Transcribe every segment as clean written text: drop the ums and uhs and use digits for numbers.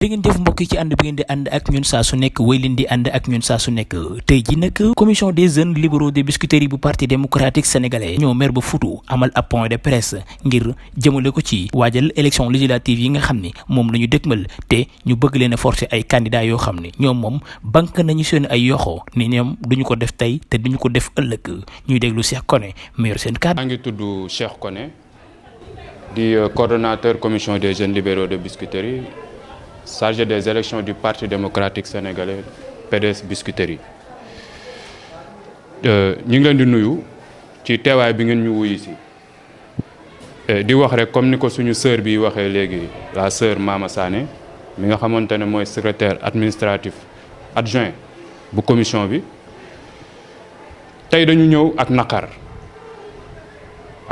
da ngeen def mbokk yi ci ànd bi ngeen di ànd ak ñun saa su nekk wéy leen di ànd ak ñun saa su nekk tey ji nag commission des jeunes libéraux de Biscuiterie bu parti démocratique sénégalais ñoo mer ba futu amal ab point de presse ngir jëmale ko ci waajal élection législative yi nga xam ne moom la ñu dëgmal te ñu bëgg leen a forcer ay candidats yoo xam ne ñoom moom banque nañu seen ay yoxo ni ñoom duñu ko def tey te duñu ko def ëllëg ñuy déglu Cheikh Koné mayor seen cadre. maa ngi tudd Cheikh Koné di coordonnateur commission des jeunes libéraux de Biscuiterie chargé des élections du Parti démocratique sénégalais PDS Biscuiterie ñu ngi leen di nuyu ci teewaay bi ngeen ñu wuyu si di wax rek comme ni ko suñu sœur bi waxee léegi la sœur Mama Sané mi nga xamante ne mooy secrétaire administratif adjoint bu commission bi tey dañu ñëw ak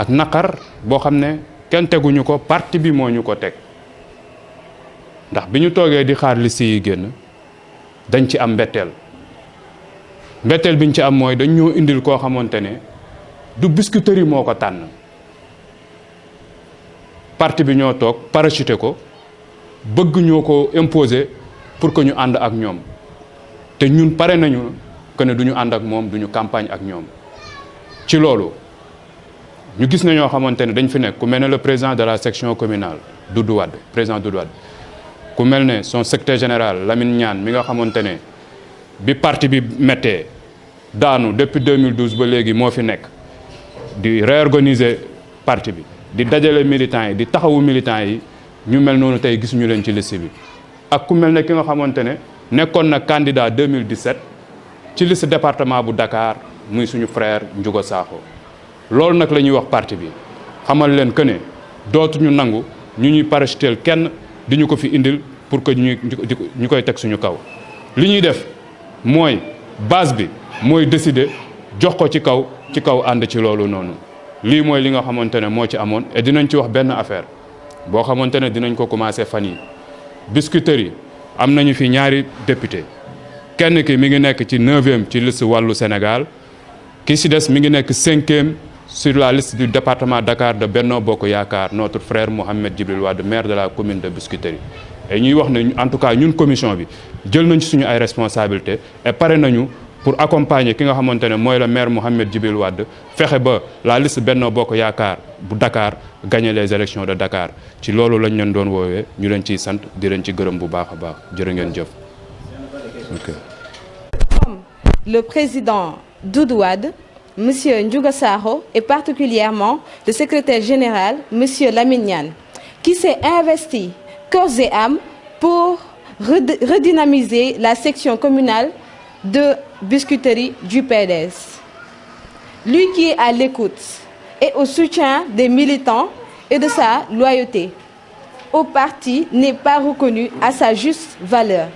naqar boo xam ne kenn teguñu ko parti bi moo ñu ko teg. ndax bi ñu toogee di xaar liste yi génn dañ ci am mbetteel bi ñu ci am mooy dañ ñoo indil koo xamante ne du Biscuiterie moo ko tànn parti bi ñoo toog parachuté ko bëgg ñoo ko imposer pour que ñu ànd ak ñoom te ñun pare nañu que ne du ñu ànd ak moom du ñu campagne ak ñoom ci loolu ñu gis na ñoo xamante ne dañ fi nekk ku mel ne le président de la section communale Doudou Wade président Doudou Wade ku mel ne son secrétaire général Lamine Niane mi nga xamante ne bi parti bi méttee daanu depuis 2012 ba léegi moo fi nekk di réorganiser parti bi di dajale militants yi di taxawu militants yi ñu mel noonu tey gisuñu leen ci liste bi ak ku mel ne ki nga xamante ne nekkoon na candidat 2017 ci liste département bu Dakar muy suñu frère Ndiouga Sakho loolu nag la ñuy wax parti bi xamal leen que ne dootuñu nangu ñu ñuy parachuter kenn di ñu ko fi indil pour que ñu koy teg suñu kaw li ñuy def mooy base bi mooy décider jox ko ci kaw ànd ci loolu noonu lii mooy li nga xamante ne moo ci amoon et dinañ ci wax benn affaire boo xamante ne dinañ ko commencer fan yi Biscuiterie am nañu fi ñaari député kenn ki mi ngi nekk ci 9e ci liste wàllu Sénégal ki ci des mi ngi nekk 5e sur la liste du département Dakar de Benno Bokk Yaakaar notre frère Mohamed Djibril Wade maire de la commune de Biscuiterie et ñuy wax ne en tout cas ñun commission bi jël nañ ci suñu ay responsabilités et pare nañu pour accompagner ki nga xamante ne mooy le maire Mohamed Djibril Wade fexe ba la liste Benno Bokk Yaakaar bu Dakar gagner les élections de Dakar ci loolu lañ leen doon woowee ñu leen ciy sant di leen ci gërëm bu baax a baax jërë ngeen jëf. Comme le président Doudou Wade, Monsieur Ndiouga Sakho et particulièrement le secrétaire général, Monsieur Lamine Niane, qui s'est investi corps et âme pour redynamiser la section communale de Biscuiterie du PDS. Lui qui est à l'écoute et au soutien des militants et de sa loyauté au parti n'est pas reconnu à sa juste valeur.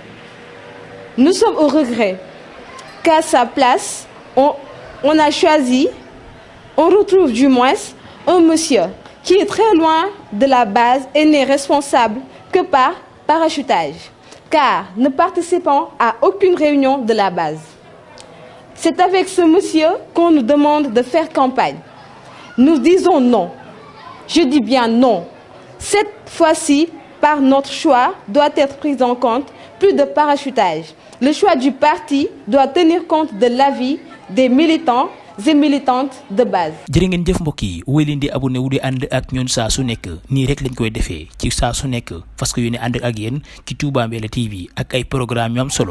Nous sommes au regret qu'à sa place, on a choisi, on retrouve du moins un monsieur qui est très loin de la base et n'est responsable que par parachutage, car ne participant à aucune réunion de la base. C'est avec ce monsieur qu'on nous demande de faire campagne. Nous disons non. Je dis bien non. Cette fois-ci, par notre choix, doit être pris en compte plus de parachutage. Le choix du parti doit tenir compte de l'avis des militants et militantes de base. jërë ngeen jëf mbokk yi wéy leen di abonné wu di ànd ak ñun saa su nekk nii rek lañ koy defee ci saa su nekk parce que yéen ànd ak yéen ci Touba Mbella TV ak ay programme yu am solo.